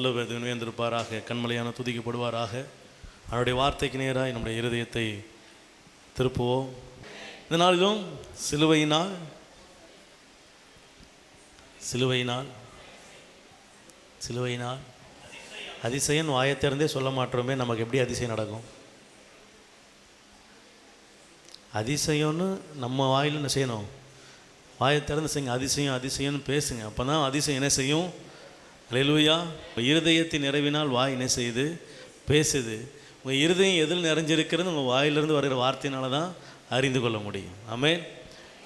நல்லவர் உயர்ந்திருப்பாராக. கண்மலையான துதிக்கப்படுவாராக. அவருடைய வார்த்தைக்கு நேராக நம்முடைய இருதயத்தை திருப்புவோம். இந்த நாளிலும் சிலுவையினால் அதிசயம் வாயை திறந்தே சொல்ல மாட்டோமே. நமக்கு எப்படி அதிசயம் நடக்கும்? அதிசயம்னு நம்ம வாயில் என்ன செய்யணும்? வாயை திறந்து செய்யுங்க. அதிசயம்னு பேசுங்க. அப்போ தான் அதிசயம் என்ன செய்யும்? அல்லேலூயா. இருதயத்தின் நிறைவினால் வாய் என்ன செய்யுது? பேசுது. உங்கள் இருதயம் எதில் நிறைஞ்சிருக்கிறது உங்கள் வாயிலிருந்து வருகிற வார்த்தையினால தான் அறிந்து கொள்ள முடியும். ஆமென்.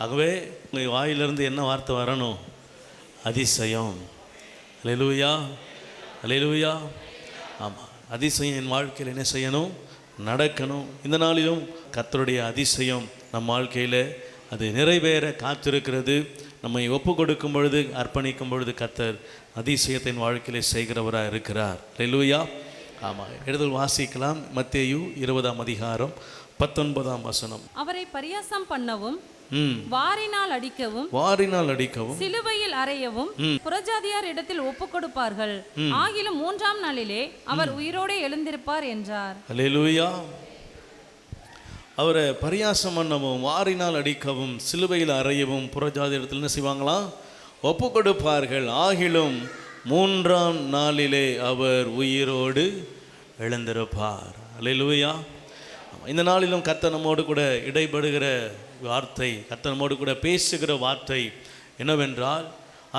ஆகவே உங்கள் வாயிலிருந்து என்ன வார்த்தை வரணும்? அதிசயம். அல்லேலூயா, அல்லேலூயா. ஆமாம், அதிசயம் என் வாழ்க்கையில் என்ன செய்யணும்? நடக்கணும். இந்த நாளிலும் கர்த்தருடைய அதிசயம் நம் வாழ்க்கையில் அது நிறைவேற காத்திருக்கிறது. நம்மை ஒப்பு கொடுக்கும் பொழுது, அர்ப்பணிக்கும் பொழுது கர்த்தர் அதிசயத்தின் வாழ்க்கையிலே செய்கிறவராக இருக்கிறார். அல்லேலூயா. ஆமாம், எழுதல் வாசிக்கலாம். மத்தேயு 20ஆம் அதிகாரம் 19ஆம் வசனம். அவரை பரியாசம் பண்ணவும் வாரினால் அடிக்கவும் சிலுவையில் அறையவும் புறஜாதியார் இடத்தில் ஒப்பு கொடுப்பார்கள். ஆகிலும் 3ஆம் நாளிலே அவர் உயிரோடு எழுந்திருப்பார் என்றார். அல்லேலூயா. அவரை பரியாசம் பண்ணவும் வாரினால் அடிக்கவும் சிலுவையில் அறையவும் புறஜாதி இடத்துல என்ன செய்வாங்களாம்? ஒப்பு கொடுப்பார்கள். ஆகிலும் 3ஆம் நாளிலே அவர் உயிரோடு எழுந்திருப்பார். அல்லேலூயா. இந்த நாளிலும் கர்த்தர் நம்மோடு கூட இடைபடுகிற வார்த்தை, கர்த்தர் நம்மோடு கூட பேசுகிற வார்த்தை என்னவென்றால்,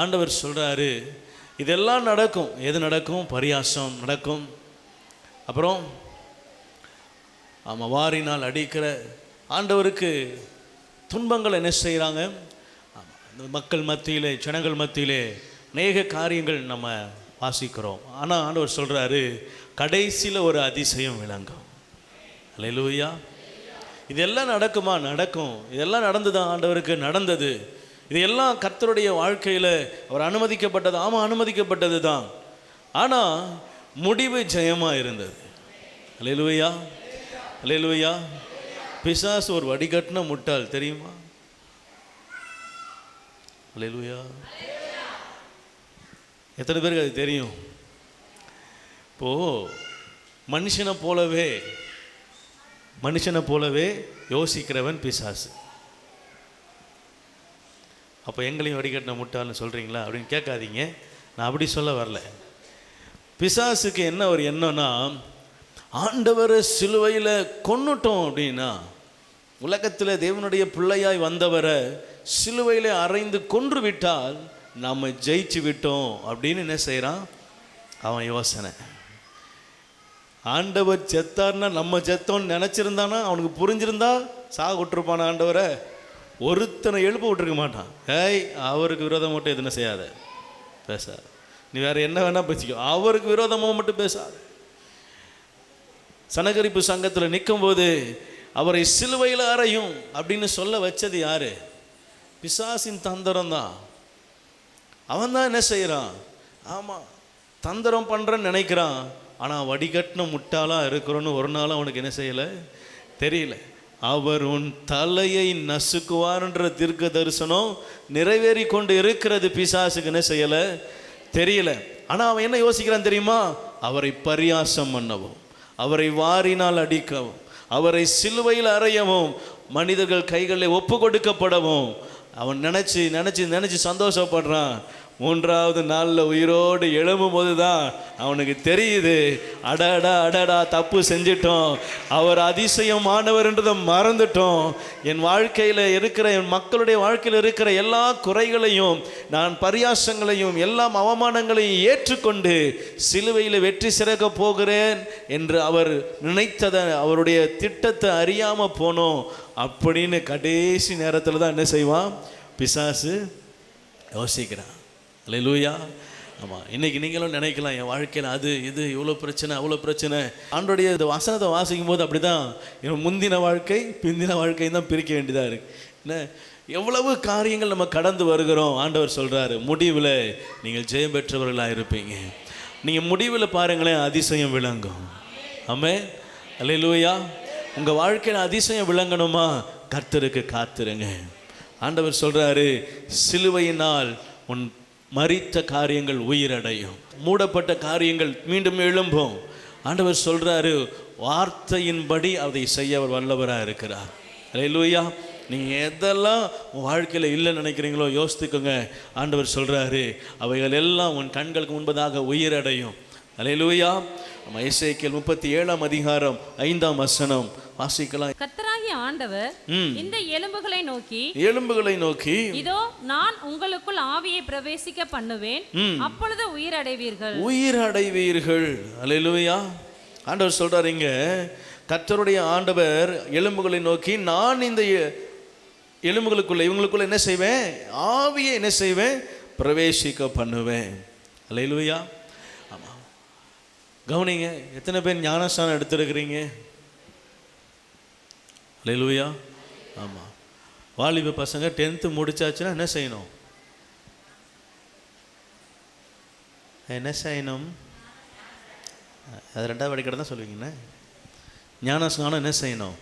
ஆண்டவர் சொல்கிறாரு, இதெல்லாம் நடக்கும். எது நடக்கும்? பரியாசம் நடக்கும். அப்புறம் ஆமாம், வாரினால் அடிக்கிற ஆண்டவருக்கு துன்பங்கள் என்ன செய்கிறாங்க? மக்கள் மத்தியிலே, ஜனங்கள் மத்தியிலே அநேக காரியங்கள் நம்ம வாசிக்கிறோம். ஆனால் ஆண்டவர் சொல்கிறாரு, கடைசியில் ஒரு அதிசயம் விளங்கும். அல்லேலூயா. இதெல்லாம் நடக்குமா? நடக்கும். இதெல்லாம் நடந்துதான் ஆண்டவருக்கு நடந்தது. இதெல்லாம் கர்த்தருடைய வாழ்க்கையில் அவர் அனுமதிக்கப்பட்டது. ஆமாம், அனுமதிக்கப்பட்டது தான். ஆனால் முடிவு ஜெயமாக இருந்தது. அல்லேலூயா, அல்லேலூயா. பிசாசு ஒரு வடிகட்டின முட்டாள், தெரியுமா? அல்லேலூயா. எத்தனை பேருக்கு அது தெரியும்? இப்போது மனுஷனை போலவே யோசிக்கிறவன் பிசாசு. அப்போ எங்களையும் வடிகட்டின முட்டாள்னு சொல்கிறீங்களா அப்படின்னு கேட்காதீங்க. நான் அப்படி சொல்ல வரல. பிசாசுக்கு என்ன ஒரு எண்ணம்னா, ஆண்டவரை சிலுவையில் கொன்னுட்டோம் அப்படின்னா, உலகத்தில் தேவனுடைய பிள்ளையாய் வந்தவரை சிலுவையில் அறைந்து கொன்று விட்டால் நம்ம ஜெயிச்சு விட்டோம் அப்படின்னு என்ன செய்கிறான் அவன் யோசனை. ஆண்டவர் செத்தார்னா நம்ம செத்தோன்னு நினச்சிருந்தானா, அவனுக்கு புரிஞ்சிருந்தா சாக விட்டுருப்பான ஆண்டவரை ஒருத்தனை எழுப்ப விட்டுருக்க மாட்டான். அவருக்கு விரோதம் மட்டும் எதுனா செய்யாத, பேசாத. நீ வேற என்ன வேணா பேசிக்கோ, அவருக்கு விரோதமாக மட்டும் பேசாத. சனகரிப்பு சங்கத்தில் நிற்கும் போது அவரை சிலுவையில் அறையும் அப்படின்னு சொல்ல வச்சது யாரு? பிசாசின் தந்திரம் தான். அவன் தான் என்ன செய்கிறான்? ஆமாம், தந்திரம் பண்ணுறன்னு நினைக்கிறான். ஆனால் வடிகட்டின முட்டாளாக இருக்கிறோன்னு ஒரு நாள் அவனுக்கு என்ன செய்யலை? தெரியல. அவர் உன் தலையை நசுக்குவார்ன்ற தீர்க்க தரிசனம் நிறைவேறி கொண்டு இருக்கிறது. பிசாசுக்கு என்ன செய்யலை? தெரியல. ஆனால் அவன் என்ன யோசிக்கிறான் தெரியுமா? அவரை பரியாசம் பண்ணவும், அவரை வாரினால் அடிக்கவும், அவரை சிலுவையில் அறையவும், மனிதர்கள் கைகளில் ஒப்பு கொடுக்கப்படவும் அவன் நினச்சி சந்தோஷப்படுறான். 3ஆவது நாளில் உயிரோடு எழும்பும் போது தான் அவனுக்கு தெரியுது, அடடா தப்பு செஞ்சிட்டோம், அவர் அதிசயமானவர்ன்றதை மறந்துட்டோம். என் வாழ்க்கையில் இருக்கிற, என் மக்களுடைய வாழ்க்கையில் இருக்கிற எல்லா குறைகளையும், நான் பரியாசங்களையும், எல்லா அவமானங்களையும் ஏற்றுக்கொண்டு சிலுவையில் வெற்றி சிறக்க போகிறேன் என்று அவர் நினைத்ததை, அவருடைய திட்டத்தை அறியாமல் போனோம் அப்படின்னு கடைசி நேரத்தில் தான் என்ன செய்வான்? பிசாசு யோசிக்கிறான். அல்லேலூயா. ஆமாம், இன்றைக்கி நீங்களும் நினைக்கலாம், என் வாழ்க்கையில் அது இது இவ்வளோ பிரச்சனை அவ்வளோ பிரச்சனை. ஆண்டோடைய இந்த வசனத்தை வாசிக்கும் போது அப்படி தான் முந்தின வாழ்க்கை பிந்தின வாழ்க்கை தான் பிரிக்க வேண்டியதாக இருக்குது. என்ன எவ்வளவு காரியங்கள் நம்ம கடந்து வருகிறோம். ஆண்டவர் சொல்கிறாரு, முடிவில் நீங்கள் ஜெயம் பெற்றவர்களாக இருப்பீங்க. நீங்கள் முடிவில் பாருங்களேன், அதிசயம் விளங்கும். ஆமென், அல்லேலூயா. உங்கள் வாழ்க்கையில் அதிசயம் விளங்கணுமா? கர்த்தருக்கு காத்திருங்க. ஆண்டவர் சொல்கிறாரு, சிலுவையினால் உன் மரித்த காரியங்கள் உயிரடையும், மூடப்பட்ட காரியங்கள் மீண்டும் எழும்பும். ஆண்டவர் சொல்றாரு, வார்த்தையின்படி அதை செய்ய அவர் வல்லவராக இருக்கிறார். அல்லேலூயா. நீங்கள் எதெல்லாம் வாழ்க்கையில் இல்லைன்னு நினைக்கிறீங்களோ யோசித்துக்கோங்க. ஆண்டவர் சொல்கிறாரு, அவைகள் எல்லாம் உன் கண்களுக்கு முன்பதாக உயிரடையும். அல்லேலூயா. நம்ம எசேக்கியேல் 37ஆம் அதிகாரம் 5ஆம் வசனம் வாசிக்கலாம். கர்த்தராகிய ஆண்டவர் இந்த எலும்புகளை நோக்கி இதோ நான் உங்களுக்குள் ஆவியை பிரவேசிக்க பண்ணுவேன், அப்பொழுது உயிரடைவீர்கள். அல்லேலூயா. ஆண்டவர் சொல்றாரு இங்க, கர்த்தருடைய ஆண்டவர் எலும்புகளை நோக்கி, நான் இந்த எலும்புகளுக்குள்ள இவங்களுக்குள்ள என்ன செய்வேன்? ஆவியை என்ன செய்வேன்? பிரவேசிக்க பண்ணுவேன். அல்லேலூயா. ஆமாம், கவனிங்க, எத்தனை பேர் ஞானஸ்நானம் எடுத்துருக்கிறீங்க? அல்லேலூயா. ஆமாம், வாலிப பசங்க 10th முடிச்சாச்சுன்னா என்ன செய்யணும்? அது 2வது படிக்கிறது தான் சொல்லுவீங்கண்ணே. ஞானஸ்நானம் என்ன செய்யணும்?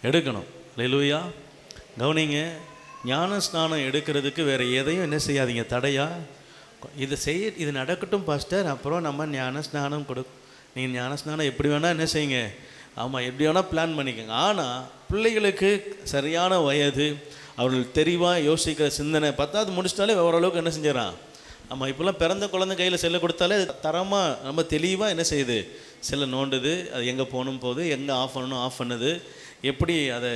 எடுக்கணும். அல்லேலூயா. கவனிங்க, ஞான ஸ்நானம் எடுக்கிறதுக்கு வேறு எதையும் என்ன செய்யாதீங்க தடையா. இது நடக்கட்டும் பாஸ்டர், அப்புறம் நம்ம ஞான ஸ்நானம் நீங்கள் ஞான ஸ்நானம் எப்படி வேணால் என்ன செய்யுங்க, ஆமாம் எப்படி வேணால் பிளான் பண்ணிக்கோங்க. ஆனால் பிள்ளைகளுக்கு சரியான வயது, அவர்கள் தெளிவாக யோசிக்கிற சிந்தனை, 10வது முடிச்சிட்டாலே ஓரளவுக்கு என்ன செஞ்சிடறான். ஆமாம், இப்போல்லாம் பிறந்த குழந்தை கையில் செல்லை கொடுத்தாலே தரமாக நம்ம தெளிவாக என்ன செய்யுது, செல்லை நோண்டுது, அது எங்கே போகணும் போகுது, எங்கே ஆஃப் பண்ணணும் ஆஃப் பண்ணுது, எப்படி அதை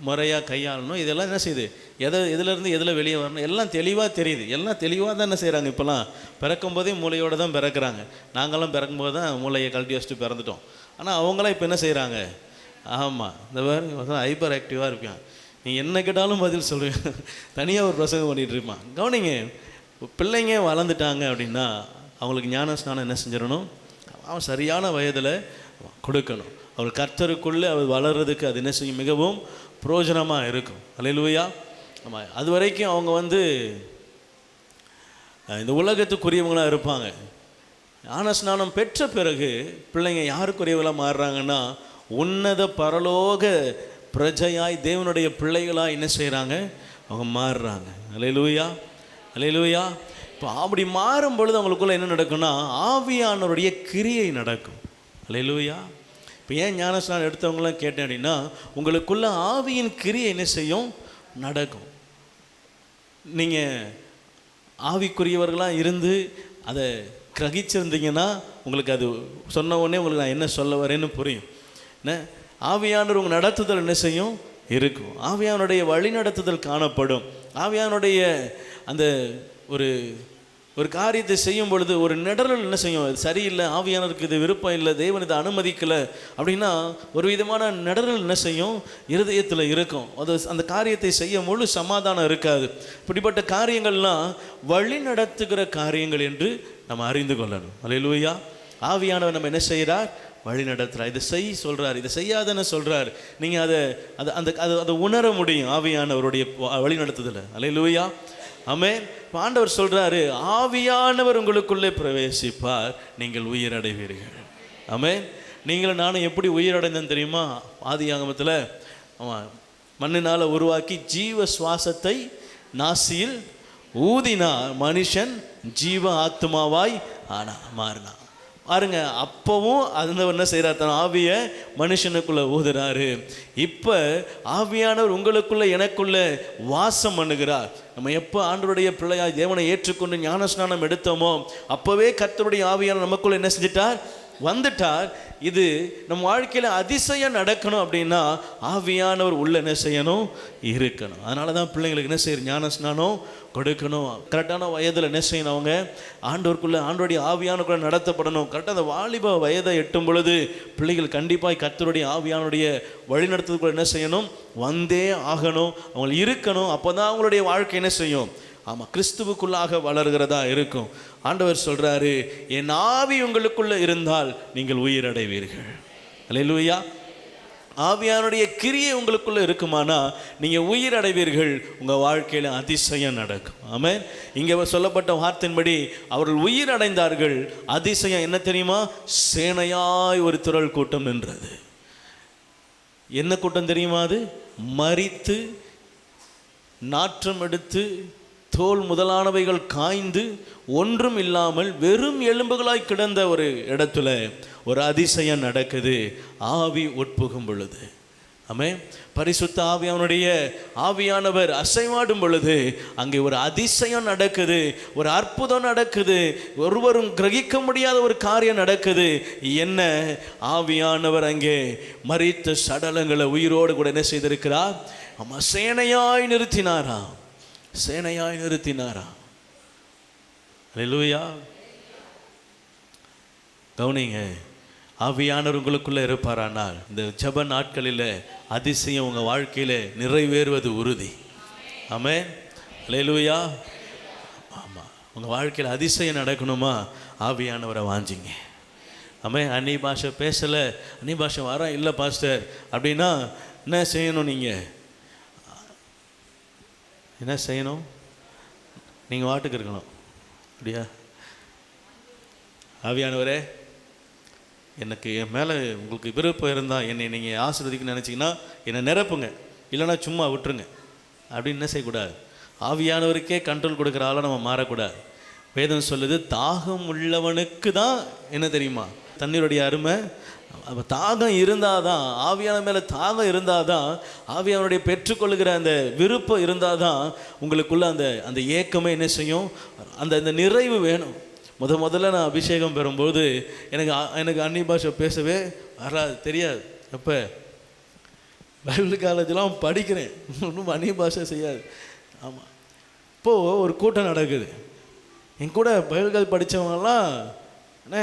முறையாக கையாளணும், இதெல்லாம் என்ன செய்யுது, எதுலேருந்து எதில் வெளியே வரணும் எல்லாம் தெளிவாக தெரியுது. எல்லாம் தெளிவாக தான் என்ன செய்கிறாங்க. இப்போலாம் பிறக்கும் போதே மூளையோடு தான் பிறக்கிறாங்க. நாங்களாம் பிறக்கும்போது தான் மூளையை கழட்டி வச்சுட்டு பிறந்துட்டோம். ஆனால் அவங்களாம் இப்போ என்ன செய்கிறாங்க, ஆமாம் இந்த மாதிரி ஹைப்பர் ஆக்டிவாக இருப்பான். நீ என்ன கேட்டாலும் பதில் சொல்லுவேன். தனியாக ஒரு பிரசங்கம் பண்ணிகிட்டு இருப்பான். கவனிங்க, பிள்ளைங்க வளர்ந்துட்டாங்க அப்படின்னா அவங்களுக்கு ஞான ஸ்நானம் என்ன செஞ்சிடணும், அவன் சரியான வயதில் கொடுக்கணும். அவர் கர்த்தருக்குள்ளே அவர் வளர்கிறதுக்கு அது என்ன செய்யும், மிகவும் பிரயோஜனமாக இருக்கும். அல்லேலூயா. ஆமாம், அது வரைக்கும் அவங்க இந்த உலகத்துக்குரியவங்களாக இருப்பாங்க. ஞான ஸ்நானம் பெற்ற பிறகு பிள்ளைங்க யாருக்குரியவங்களாக மாறுறாங்கன்னா, உன்னத பரலோக பிரஜையாய் தேவனுடைய பிள்ளைகளாக என்ன செய்கிறாங்க, அவங்க மாறுறாங்க. அல்லேலூயா. அல்லேலூயா. இப்போ அப்படி மாறும் பொழுது அவங்களுக்குள்ள என்ன நடக்கும்னா, ஆவியானவருடைய கிரியை நடக்கும். அல்லேலூயா. இப்போ ஏன் ஞானஸ்நானம் எடுத்தவங்களாம் கேட்டேன் அப்படின்னா, உங்களுக்குள்ள ஆவியின் கிரியை என்ன செய்யும், நடக்கும். நீங்கள் ஆவிக்குரியவர்களாக இருந்து அதை கிரகிச்சிருந்தீங்கன்னா உங்களுக்கு அது சொன்ன உடனே உங்களுக்கு நான் என்ன சொல்ல வரேன்னு புரியும். என்ன, ஆவியானவர் உங்கள் நடத்துதல் என்ன செய்யும், இருக்கும். ஆவியானுடைய வழி நடத்துதல் காணப்படும். ஆவியானுடைய அந்த ஒரு காரியத்தை செய்யும் பொழுது ஒரு நிடரல் என்ன செய்யும், அது சரியில்லை, ஆவியானவருக்கு இது விருப்பம் இல்லை, தேவன் இதை அனுமதிக்கலை அப்படின்னா ஒரு விதமான நிடரல் என்ன செய்யும், இருதயத்தில் இருக்கும். அது அந்த காரியத்தை செய்ய முழு சமாதானம் இருக்காது. இப்படிப்பட்ட காரியங்கள்லாம் வழி நடத்துகிற காரியங்கள் என்று நம்ம அறிந்து கொள்ளணும். அல்லேலூயா. ஆவியானவர் நம்ம என்ன செய்கிறார், வழி நடத்துகிறார். இதை சொல்கிறார், இதை செய்யாதன்னு சொல்கிறார். நீங்கள் அதை உணர முடியும் ஆவியானவருடைய வழி நடத்துதல். அல்லேலூயா. ஆமென். ஆண்டவர் சொல்றாரு, ஆவியானவர் உங்களுக்குள்ளே பிரவேசிப்பார், நீங்கள் உயிரடைவீர்கள். ஆமென். நீங்களும் நானும் எப்படி உயிரடைந்தேன்னு தெரியுமா? ஆதியாகமத்தில் மண்ணினால் உருவாக்கி ஜீவ சுவாசத்தை நாசியில் ஊதினார், மனுஷன் ஜீவ ஆத்மாவாய் மாறினான். பாருங்க, அப்பவும் அந்த என்ன செய்கிறார், தன் ஆவியை மனுஷனுக்குள்ளே ஊதுறாரு. இப்போ ஆவியானவர் உங்களுக்குள்ளே எனக்குள்ளே வாசம் பண்ணுகிறார். நம்ம எப்போ ஆண்டவருடைய பிள்ளையாய் தேவனை ஏற்றுக்கொண்டு ஞானஸ்நானம் எடுத்தோமோ அப்போவே கர்த்தருடைய ஆவியானவர் நமக்குள்ளே என்ன செஞ்சிட்டார், வந்துட்டார். இது நம்ம வாழ்க்கையில் அதிசயம் நடக்கணும் அப்படின்னா ஆவியானவர் உள்ள என்ன செய்யணும், இருக்கணும். அதனால தான் பிள்ளைங்களுக்கு என்ன செய்யணும், ஞானஸ்நானம் கொடுக்கணும். கரெக்டான வயதில் என்ன செய்யணும், அவங்க ஆண்டவருக்குள்ளே ஆண்டோடைய ஆவியானவருக்குள்ள நடத்தப்படணும். கரெக்டாக அந்த வாலிப வயதை எட்டும் பொழுது பிள்ளைகள் கண்டிப்பாக கர்த்தருடைய ஆவியானுடைய வழிநடத்துறதுக்குள்ள என்ன செய்யணும், வந்தே ஆகணும், அவங்க இருக்கணும். அப்போ தான் அவங்களுடைய வாழ்க்கை என்ன செய்யும், ஆமாம் கிறிஸ்துவுக்குள்ளாக வளர்கிறதா இருக்கும். ஆண்டவர் சொல்கிறாரு, என் ஆவி உங்களுக்குள்ளே இருந்தால் நீங்கள் உயிரடைவீர்கள். அல்லேலூயா. ஆவியானுடைய கிரியை உங்களுக்குள்ளே இருக்குமானா நீங்கள் உயிரடைவீர்கள், உங்கள் வாழ்க்கையில் அதிசயம் நடக்கும். ஆமென். இங்கே சொல்லப்பட்ட வார்த்தையின்படி அவர்கள் உயிரடைந்தார்கள். அதிசயம் என்ன தெரியுமா, சேனையாய் ஒரு திரள் கூட்டம் நின்றது. என்ன கூட்டம் தெரியுமா? அது மரித்து நாற்றம் எடுத்து தோல் முதலானவைகள் காய்ந்து ஒன்றும் இல்லாமல் வெறும் எலும்புகளாய் கிடந்த ஒரு இடத்துல ஒரு அதிசயம் நடக்குது. ஆவி உட்புகும் பொழுது, ஆமே, பரிசுத்த ஆவியானவர் அசைவாடும் பொழுது அங்கே ஒரு அதிசயம் நடக்குது, ஒரு அற்புதம் நடக்குது, ஒருவரும் கிரகிக்க முடியாத ஒரு காரியம் நடக்குது. என்ன? ஆவியானவர் அங்கே மரித்த சடலங்களை உயிரோடு கூட என்ன செய்திருக்கிறார்? ஆமா, சேனையாய் நிறுத்தினாரா. அல்லேலூயா. கவனிங்க, ஆவியானவர் உங்களுக்குள்ள இருப்பாரானால் இந்த ஜெப நாட்களில் அதிசயம் உங்க வாழ்க்கையில நிறைவேறுவது உறுதி. ஆமென். அல்லேலூயா. ஆமா, உங்க வாழ்க்கையில் அதிசயம் நடக்கணுமா? ஆவியானவரை வாஞ்சிங்க. ஆமென். அந்நிய பாஷை பேசலை, அந்நிய பாஷை வர இல்லை பாஸ்டர் அப்படின்னா என்ன செய்யணும்? நீங்கள் என்ன செய்யணும்? நீங்கள் வாட்டுக்கு இருக்கணும். அப்படியா? ஆவியானவரே, எனக்கு என் மேலே உங்களுக்கு விருப்பம் இருந்தால், என்னை நீங்கள் ஆசீர்வதிக்கணும்னு நினச்சிங்கன்னா என்னை நிரப்புங்க, இல்லைனா சும்மா விட்டுருங்க அப்படின்னு என்ன செய்யக்கூடாது. ஆவியானவருக்கே கண்ட்ரோல் கொடுக்குற ஆளாக நம்ம மாறக்கூடாது. வேதம் சொல்லுது, தாகம் உள்ளவனுக்கு தான் என்ன தெரியுமா தண்ணீருடைய அருமை. அப்போ தாகம் இருந்தால் தான், ஆவியான மேலே தாகம் இருந்தால் தான், ஆவியானுடைய பெற்றுக்கொள்ளுகிற அந்த விருப்பம் இருந்தால் தான் உங்களுக்குள்ள அந்த ஏக்கமே என்ன செய்யும், அந்த நிறைவு வேணும். முதல்ல நான் அபிஷேகம் பெறும்போது எனக்கு அந்நிய பாஷை பேசவே வராது, தெரியாது. எப்போ பைபிள் காலேஜெலாம் படிக்கிறேன், ஒன்றும் அந்நிய பாஷை செய்யாது. ஆமாம். இப்போது ஒரு கூட்டம் நடக்குது, என் கூட பைபிள் காலேஜ் படித்தவங்கலாம் என்ன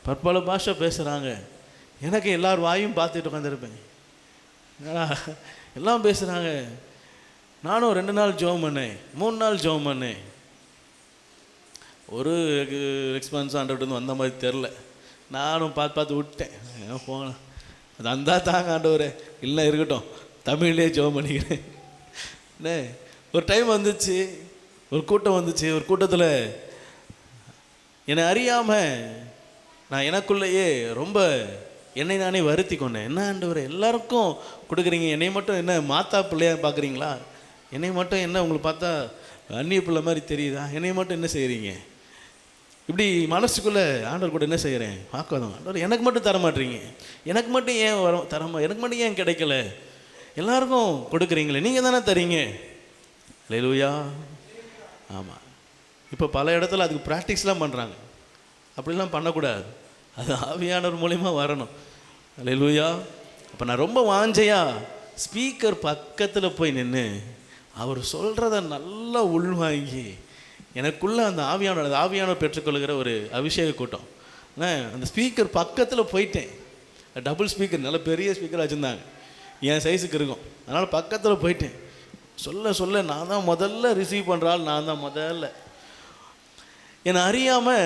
பற்பல பாஷை பேசுகிறாங்க. எனக்கு எல்லார் வாயும் பார்த்துட்டு உட்காந்துருப்பேன், என்னடா எல்லாம் பேசுகிறாங்க. நானும் 2 நாள் ஜெபம் பண்ணேன், 3 நாள் ஜெபம் பண்ணேன். ஒரு ரெஸ்பான்ஸ் ஆண்டவர்கிட்ட வந்த மாதிரி தெரில. நானும் பார்த்து விட்டேன், போனேன். அது அந்த தாங்க ஆண்டவரே, இல்லை இருக்கட்டும், தமிழ்லேயே ஜெபம் பண்ணிக்கிறேன். என்ன, ஒரு டைம் வந்துச்சு, ஒரு கூட்டம் வந்துச்சு. ஒரு கூட்டத்தில் என்னை அறியாமல் நான் எனக்குள்ளேயே ரொம்ப என்னை நானே வருத்தி கொண்டேன். என்ன ஆண்டவரே, எல்லாருக்கும் கொடுக்குறீங்க, என்னை மட்டும் என்ன மாத்தா பிள்ளையா பார்க்குறீங்களா? என்னை மட்டும் என்ன உங்களுக்கு பார்த்தா அந்நிய பிள்ளை மாதிரி தெரியுதா? என்னை மட்டும் என்ன செய்கிறீங்க? இப்படி மனசுக்குள்ளே ஆண்டவர் கூட என்ன செய்கிறேன் பார்க்கணும். ஆண்டவர் எனக்கு மட்டும் தர மாட்டீங்க, எனக்கு மட்டும் ஏன் எனக்கு மட்டும் ஏன் கிடைக்கல? எல்லாருக்கும் கொடுக்குறீங்களே, நீங்கள் தானே தரீங்க. அல்லேலூயா. ஆமாம். இப்போ பல இடத்துல அதுக்கு ப்ராக்டிஸ்லாம் பண்ணுறாங்க. அப்படிலாம் பண்ணக்கூடாது, அது ஆவியானவர் மூலிமா வரணும். அல்லேலூயா. அப்போ நான் ரொம்ப வாஞ்சையா ஸ்பீக்கர் பக்கத்தில் போய் நின்று அவர் சொல்கிறத நல்லா உள்வாங்கி எனக்குள்ளே அந்த ஆவியானவர் பெற்றுக்கொள்கிற ஒரு அபிஷேக கூட்டம். அந்த ஸ்பீக்கர் பக்கத்தில் போயிட்டேன். டபுள் ஸ்பீக்கர், நல்ல பெரிய ஸ்பீக்கர் வச்சுருந்தாங்க, என் சைஸுக்கு இருக்கும். அதனால் பக்கத்தில் போயிட்டேன். சொல்ல நான் தான் முதல்ல ரிசீவ் பண்ணுறாள், நான் தான் முதல்ல. என்னை அறியாமல்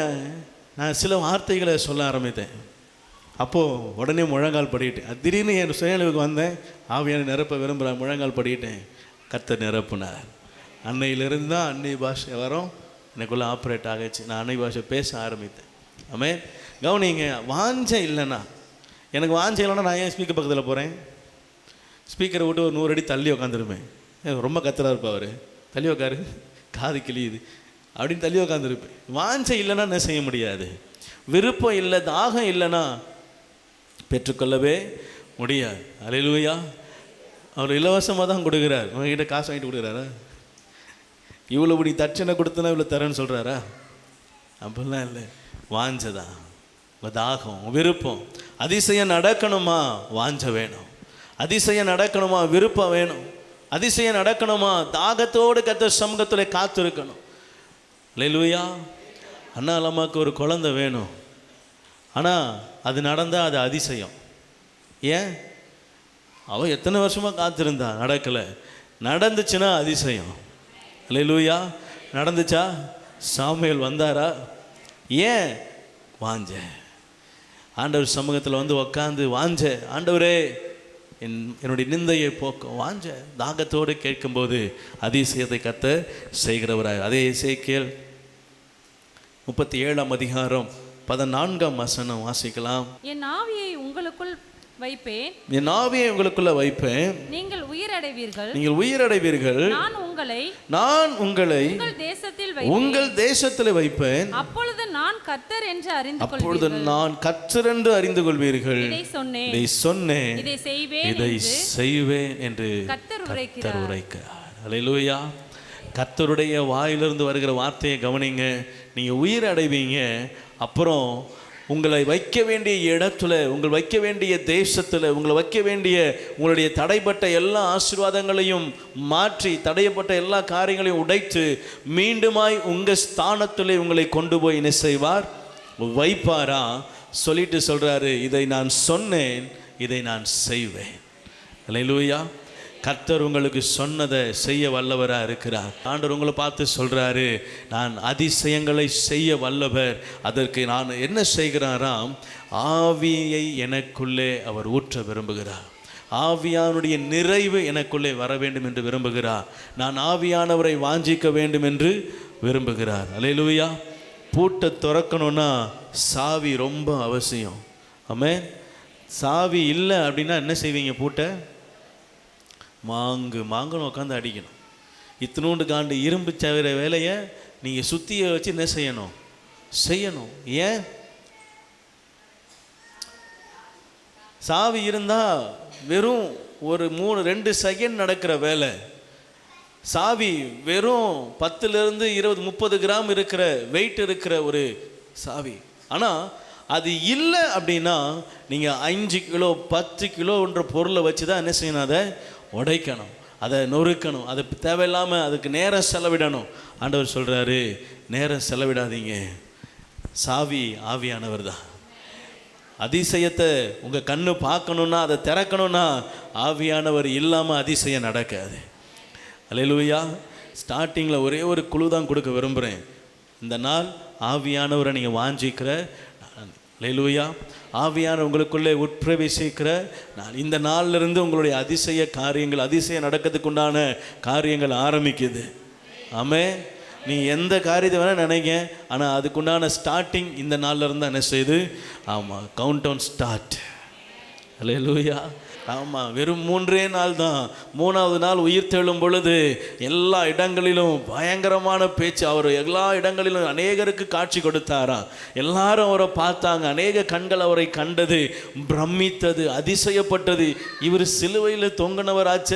நான் சில வார்த்தைகளை சொல்ல ஆரம்பித்தேன். அப்போது உடனே முழங்கால் படிக்கிட்டேன். திடீர்னு என் சுயநிலைவுக்கு வந்தேன், ஆவியான நிரப்ப விரும்புகிறேன், முழங்கால் படிக்கிட்டேன். கர்த்தர் நிரப்புனார். அன்னையிலிருந்து தான் அந்நிய பாஷை வரும் எனக்குள்ளே ஆப்ரேட் ஆகிடுச்சு. நான் அன்னை பாஷை பேச ஆரம்பித்தேன். ஆமென். கவனிங்க, வாஞ்சை இல்லைன்னா, எனக்கு வாஞ்சை இல்லைன்னா நான் ஏன் ஸ்பீக்கர் பக்கத்தில் போகிறேன்? ஸ்பீக்கரை விட்டு ஒரு 100 அடி தள்ளி உட்காந்துருப்பேன். ரொம்ப கத்துறா இருப்பா அவர், தள்ளி உட்காரு, காது கிளியுது அப்படின்னு தள்ளி உட்காந்துருப்பேன். வாஞ்சை இல்லைன்னா என்ன செய்ய முடியாது. விருப்பம் இல்லை, தாகம் இல்லைன்னா பெற்றுக்கொள்ளவே முடியாது. அல்லேலூயா. அவர் இலவசமாக தான் கொடுக்குறார், உங்ககிட்ட காசு வாங்கிட்டு கொடுக்குறாரா? இவ்வளோ இப்படி தட்சணை கொடுத்தனா இவ்வளோ தரேன்னு சொல்கிறாரா? அப்படிலாம் இல்லை. வாஞ்சதான், தாகம், விருப்பம். அதிசயம் நடக்கணுமா? வாஞ்ச வேணும். அதிசயம் நடக்கணுமா? விருப்பம் வேணும். அதிசயம் நடக்கணுமா? தாகத்தோடு கர்த்தர் சமூகத்தில் காத்திருக்கணும். அல்லேலூயா. அண்ணா அம்மாவுக்கு ஒரு குழந்தை வேணும், ஆனால் அது நடந்தால் அது அதிசயம். ஏன்? அவள் எத்தனை வருஷமாக காத்திருந்தா, நடக்கலை. நடந்துச்சுன்னா அதிசயம். அல்லேலூயா. நடந்துச்சா? சாமுவேல் வந்தாரா? ஏன்? வாஞ்ச. ஆண்டவர் சமூகத்தில் வந்து உக்காந்து வாஞ்ச, ஆண்டவரே என்னுடைய நிந்தையை போக்க வாஞ்ச. தாகத்தோடு கேட்கும்போது அதிசயத்தை கர்த்தர் செய்கிறவராய். அதே எசேக்கியேல் 37 அதிகாரம் 14 வசனம் வாசிக்கலாம். என் ஆவியை உங்களுக்குள் வைப்பேன், என் ஆவியை உங்களுக்குள்ள வைப்பேன், நீங்கள் உயிரடைவீர்கள், நீங்கள் உயிரடைவீர்கள், நான் உங்களை உங்கள் தேசத்தில் வைப்பேன், அப்பொழுது நான் கர்த்தர் என்று அறிந்து கொள்வீர்கள். இதை சொன்னேன், இதை செய்வேன் என்று கர்த்தர் உரைக்கிறார். அல்லேலூயா. கர்த்தருடைய வாயிலிருந்து வருகிற வார்த்தையை கவனிங்க. நீங்க உயிர் அடைவீங்க. அப்புறம் உங்களை வைக்க வேண்டிய இடத்துல, உங்கள் வைக்க வேண்டிய தேசத்தில், உங்களை வைக்க வேண்டிய உங்களுடைய தடைப்பட்ட எல்லா ஆசீர்வாதங்களையும் மாற்றி, தடையப்பட்ட எல்லா காரியங்களையும் உடைத்து மீண்டுமாய் உங்கள் ஸ்தானத்தில் உங்களை கொண்டு போய் என்ன செய்வார்? வைப்பாரா? சொல்லிட்டு சொல்றாரு, இதை நான் சொன்னேன், இதை நான் செய்வேன். அல்லேலூயா. கர்த்தர் உங்களுக்கு சொன்னதை செய்ய வல்லவராக இருக்கிறார். ஆண்டவர் உங்களை பார்த்து சொல்கிறாரு, நான் அதிசயங்களை செய்ய வல்லவர். அதற்கு நான் என்ன செய்கிறாராம்? ஆவியை எனக்குள்ளே அவர் ஊற்ற விரும்புகிறார். ஆவியானுடைய நிறைவு எனக்குள்ளே வர வேண்டும் என்று விரும்புகிறார். நான் ஆவியானவரை வாஞ்சிக்க வேண்டும் என்று விரும்புகிறார். அல்லேலூயா. பூட்டை திறக்கணும்னா சாவி ரொம்ப அவசியம். ஆமென். சாவி இல்லை அப்படின்னா என்ன செய்வீங்க? பூட்டை மாங்குன்னு உட்காந்து அடிக்கணும். இத்தினூண்டு காண்டு இரும்பு தவிர வேலையை நீங்கள் சுத்தியை வச்சு என்ன செய்யணும். ஏன்? சாவி இருந்தால் வெறும் ஒரு 2 செகண்ட் நடக்கிற வேலை. சாவி வெறும் 10 20 30 கிராம் இருக்கிற வெயிட் இருக்கிற ஒரு சாவி. ஆனால் அது இல்லை அப்படின்னா நீங்கள் 5 கிலோ 10 கிலோன்ற பொருளை வச்சு தான் என்ன செய்யணும்? அதை உடைக்கணும், அதை நொறுக்கணும், அது தேவையில்லாமல் அதுக்கு நேரம் செலவிடணும். ஆண்டவர் சொல்கிறாரு, நேரம் செலவிடாதீங்க. சாவி ஆவியானவர் தான். அதிசயத்தை உங்கள் கண்ணு பார்க்கணுன்னா, அதை திறக்கணும்னா ஆவியானவர் இல்லாமல் அதிசயம் நடக்காது. அல்லேலூயா. ஸ்டார்டிங்கில் ஒரே ஒரு குழு தான் கொடுக்க விரும்புகிறேன். இந்த நாள் ஆவியானவரை நீங்கள் வாஞ்சிக்கிற, அல்லேலூயா, ஆவியான உங்களுக்குள்ளே உட்பிரவேசிக்கிற நான் இந்த நாளிலிருந்து உங்களுடைய அதிசய காரியங்கள், அதிசயம் நடக்கிறதுக்கு உண்டான காரியங்கள் ஆரம்பிக்குது. ஆமென். நீ எந்த காரியத்தை வேணால் நினைங்க, ஆனால் அதுக்குண்டான ஸ்டார்டிங் இந்த நாளில் இருந்தால் என்ன செய்யுது? ஆமாம், கவுண்ட் டவுன் ஸ்டார்ட். அல்லேலூயா. ஆமாம், வெறும் 3 நாள் தான். 3ஆவது நாள் உயிர் தெழும் பொழுது எல்லா இடங்களிலும் பயங்கரமான பேச்சு. அவர் எல்லா இடங்களிலும் அநேகருக்கு காட்சி கொடுத்தாராம். எல்லாரும் அவரை பார்த்தாங்க. அநேக கண்கள் அவரை கண்டது, பிரமித்தது, அதிசயப்பட்டது. இவர் சிலுவையில் தொங்கினவராச்ச.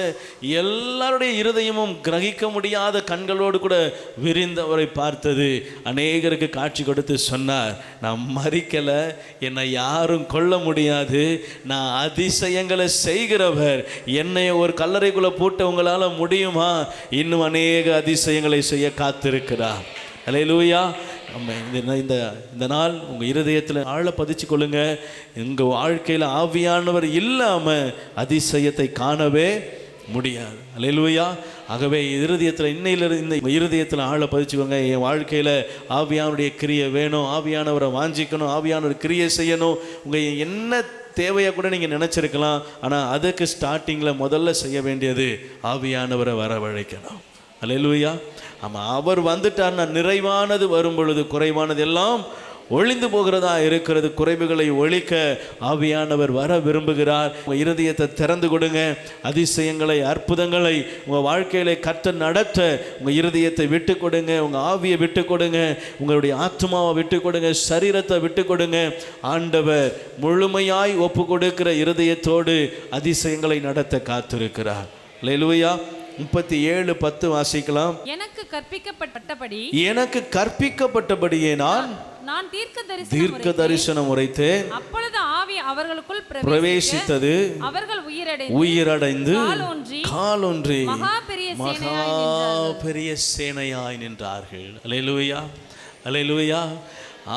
எல்லாருடைய இருதயமும் கிரகிக்க முடியாத கண்களோடு கூட விரிந்தவரை பார்த்தது. அநேகருக்கு காட்சி கொடுத்து சொன்னார், நான் மரிக்கலை, என்னை யாரும் கொல்ல முடியாது, நான் அதிசயங்களை செய்கிறவர். என்னை ஒரு கல்லறைக்குள்ள போட்டு உங்களால் முடியுமா? இன்னும் அநேக அதிசயங்களை செய்ய காத்திருக்கிறார். அல்லேலூயா. இந்த நாள் உங்கள் இருதயத்தில் ஆழ பதிச்சு கொள்ளுங்க. உங்கள் வாழ்க்கையில் ஆவியானவர் இல்லாமல் அதிசயத்தை காணவே முடியாது. அல்லேலூயா. ஆகவே இருதயத்தில் இன்னையிலிருந்து இந்த இருதயத்தில் ஆழ பதிச்சுக்கோங்க. என் வாழ்க்கையில் ஆவியானுடைய கிரியை வேணும், ஆவியானவரை வாஞ்சிக்கணும், ஆவியானவர் கிரியை செய்யணும். உங்கள் என்ன தேவையாக கூட நீங்கள் நினச்சிருக்கலாம். ஆனால் அதுக்கு ஸ்டார்டிங்கில் முதல்ல செய்ய வேண்டியது ஆவியானவரை வரவழைக்கணும். அல்லேலூயா. ஆமாம், அவர் வந்துட்டார்னா நிறைவானது வரும் பொழுது குறைவானது எல்லாம் ஒழிந்து போகிறதா இருக்கிறது. குறைவுகளை ஒழிக்க ஆவியானவர் வர விரும்புகிறார். உங்கள் இருதயத்தை திறந்து கொடுங்க. அதிசயங்களை, அற்புதங்களை உங்கள் வாழ்க்கையில கற்று நடத்த உங்கள் இருதயத்தை விட்டு கொடுங்க. உங்கள் ஆவியை விட்டு கொடுங்க. உங்களுடைய ஆத்மாவை விட்டு கொடுங்க. சரீரத்தை விட்டு கொடுங்க. ஆண்டவர் முழுமையாய் ஒப்பு கொடுக்கிற இருதயத்தோடு அதிசயங்களை நடத்த காத்திருக்கிறார். அல்லேலூயா. 37:10 வாசிக்கலாம். எனக்கு கற்பிக்கப்பட்டபடியே நான் தீர்க்க தரிசனம் உரைத்தேன். அப்பொழுது ஆவி அவர்களுக்குள் பிரவேசித்தது. அவர்கள் உயிரடைந்து காலொன்றி மகா பெரிய சேனையாய் நின்றார்கள். அல்லேலூயா. அல்லேலூயா.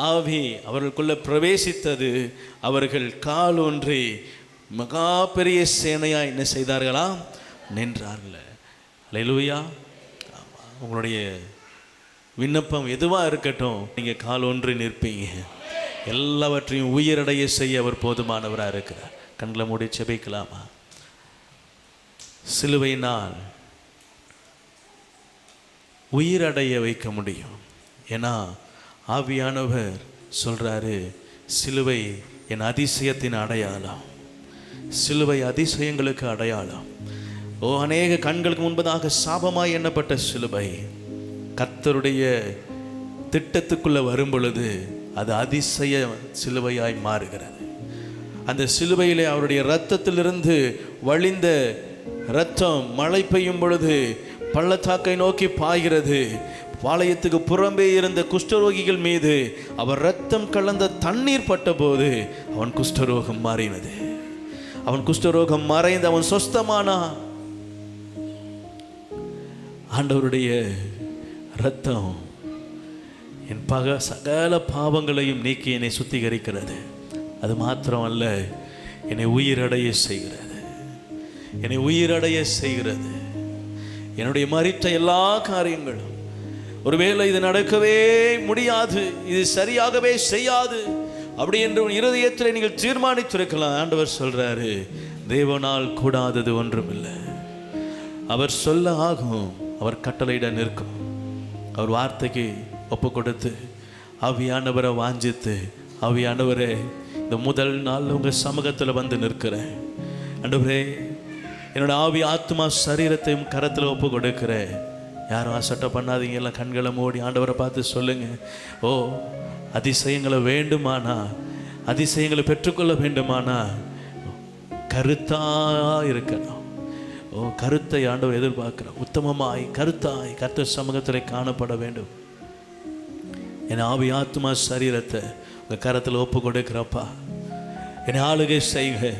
ஆவி அவர்களுக்குள்ள பிரவேசித்தது. அவர்கள் காலொன்றி மகா பெரிய சேனையாய் என்ன செய்தார்களா? நின்றார்கள். அல்லேலூயா. உங்களுடைய விண்ணப்பம் எதுவாக இருக்கட்டும், நீங்கள் காலொன்றி நிற்பீங்க. எல்லாவற்றையும் உயிரடைய செய்ய அவர் போதுமானவராக இருக்கிறார். கண்களை மூடி செபிக்கலாமா? சிலுவையினால் உயிரடைய வைக்க முடியும். ஏன்னா ஆவியானவர் சொல்கிறாரு, சிலுவை என் அதிசயத்தின் அடையாளம். சிலுவை அதிசயங்களுக்கு அடையாளம். அநேக கண்களுக்கு முன்பதாக சாபமாய் எண்ணப்பட்ட சிலுவை கர்த்தருடைய திட்டத்துக்குள்ள வரும் பொழுது அது அதிசய சிலுவையாய் மாறுகிறது. அந்த சிலுவையிலே அவருடைய இரத்தத்திலிருந்து வழிந்த இரத்தம் மழை பெய்யும் பொழுது பள்ளத்தாக்கை நோக்கி பாய்கிறது. பாளையத்துக்கு புறம்பே இருந்த குஷ்டரோகிகள் மீது அவர் இரத்தம் கலந்த தண்ணீர் பட்டபோது அவன் குஷ்டரோகம் மாறினது. அவன் குஷ்டரோகம் மறைந்து அவன் சொஸ்தமானான். ஆண்டவருடைய இரத்தம் என் சகல பாவங்களையும் நீக்கி என்னை சுத்திகரிக்கிறது. அது மாத்திரமல்ல, என்னை உயிரடைய செய்கிறது. என்னை உயிரடைய செய்கிறது. என்னுடைய மரித்த எல்லா காரியங்களும், ஒருவேளை இது நடக்கவே முடியாது, இது சரியாகவே செய்யாது அப்படி என்று இருதயத்தில் நீங்கள் தீர்மானித்திருக்கலாம். ஆண்டவர் சொல்றாரு, தேவனால் கூடாதது ஒன்றுமில்லை. அவர் சொல்ல ஆகும், அவர் கட்டளையிட நிற்கும். அவர் வார்த்தைக்கு ஒப்பு கொடுத்து ஆவியானவரை வாஞ்சித்து, ஆவியானவரே இந்த முதல் நாள் உங்கள் சமூகத்தில் வந்து நிற்கிறேன். ஆண்டவரே, என்னோட ஆவி ஆத்மா சரீரத்தையும் கரத்தில் ஒப்பு கொடுக்கிறேன். யாரும் அசட்டை பண்ணாதீங்க, எல்லாம் கண்களை மூடி ஆண்டவரை பார்த்து சொல்லுங்க. அதிசயங்களை வேண்டுமானா, அதிசயங்களை பெற்றுக்கொள்ள வேண்டுமானா கருத்தாக இருக்கணும். கருத்தை ஆண்டவர் எதிர்பார்க்கிறோம். உத்தமமாய் கருத்தாய் கர்த்தர் சமூகத்தில் காணப்பட வேண்டும். என் ஆவி ஆத்மா சரீரத்தை உங்கள் கரத்தில் ஒப்பு கொடுக்கிறப்பா. என்னை ஆளுகை செய்க.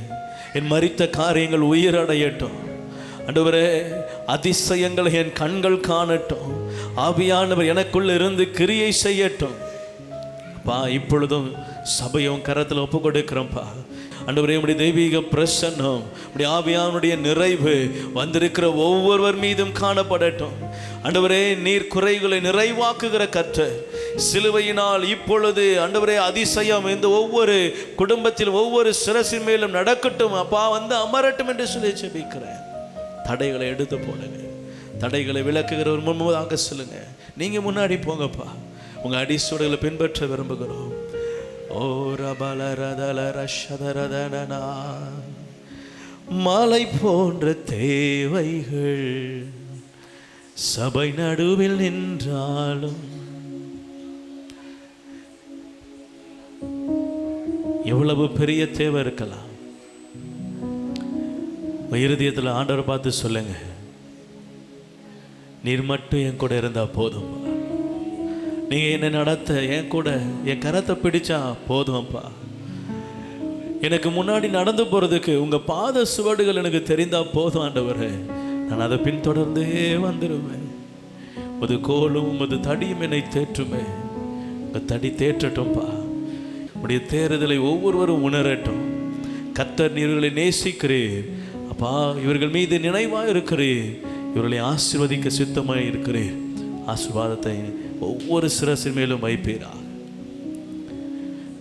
என் மரித்த காரியங்கள் உயிரடையட்டும். ஆண்டவரே, அதிசயங்களை என் கண்கள் காணட்டும். ஆவியானவர் எனக்குள்ள இருந்து கிரியை செய்யட்டும். அப்பா, இப்பொழுதும் சபையும் கரத்தில் ஒப்பு கொடுக்கிறோம்ப்பா. ஆண்டவரே, உம்முடைய தெய்வீக பிரசன்னம், உம்முடைய ஆவியானுடைய நிறைவு வந்திருக்கிற ஒவ்வொருவர் மீதும் காணப்படட்டும். ஆண்டவரே, நீர் குறைகளை நிறைவாக்குகிற கர்த்தர். சிலுவையினால் இப்பொழுது ஆண்டவரே அதிசயம் இந்த ஒவ்வொரு குடும்பத்தில் ஒவ்வொரு சிரசின் மேலும் நடக்கட்டும். அப்பா, வந்து அமரட்டும் என்று சொல்லி ஜெபிக்கிறேன். தடைகளை எடுத்து போடுங்க. தடைகளை விளக்குகிறவர் முன்பதாக சொல்லுங்க. நீங்க முன்னாடி போங்கப்பா. உங்க அடிசுவடுகளை பின்பற்ற விரும்புகிறோம். மலை போன்ற தேவைகள் சபை நடுவில் நின்றாலும், எவ்வளவு பெரிய தேவை இருக்கலாம், இருதயத்தில் ஆண்டவரை பார்த்து சொல்லுங்க, நீர் மட்டும் என் கூட இருந்தா போதும். நீங்க என்னை நடத்த என் கூட என் கரத்தை பிடிச்சா போதும்ப்பா. எனக்கு முன்னாடி நடந்து போறதுக்கு உங்க பாத சுவடுகள் எனக்கு தெரிந்தா போதும் ஆண்டவரே. நான் அதை பின்தொடர்ந்தே வந்துடுவேன். உமது கோலும் உமது தடியும் என்னை தேற்றுமே. உங்க தடி தேற்றட்டும்ப்பா. உடைய தேறுதலை ஒவ்வொருவரும் உணரட்டும். கர்த்தர் நீர்களை நேசிக்கிறீர் அப்பா. இவர்கள் மீது நினைவாக இருக்கிறீர். இவர்களை ஆசீர்வதிக்க சித்தமாக இருக்கிறீர். ஆசீர்வாதத்தை ஒவ்வொரு சிரசின் மேலும் வைப்பீரா.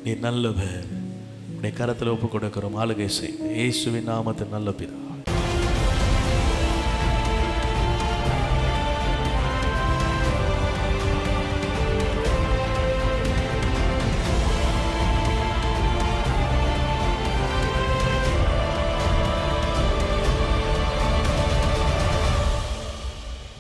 நீ நல்லவர். உன்னை கரத்தில் ஒப்பு கொடுக்கிறோம். ஆளுகை செய். இயேசுவின் நாமத்தில் நல்ல பிதா.